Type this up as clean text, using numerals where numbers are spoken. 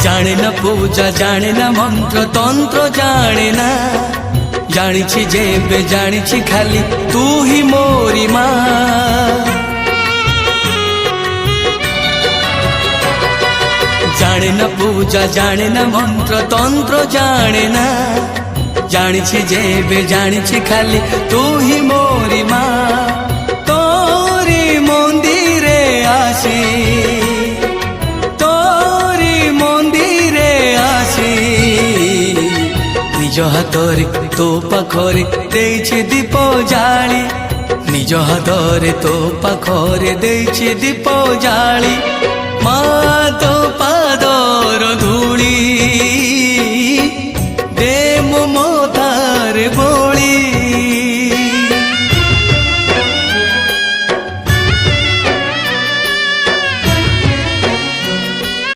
जाने ना पूजा जाने ना मंत्र तंत्र जाने ना जानिछि जेबे जानिछि खाली तू ही मोरी माँ जाने ना पूजा जाने ना मंत्र तंत्र जाने ना जानिछि जेबे जानिछि खाली तू ही मोरी माँ तोरी मंदिरे आसी तोरी मंदिरे आसी निज हाथरे तो पाखरे देछि दीप जाली निज हाथरे तो पाखरे देछि दीप जाली माँ तो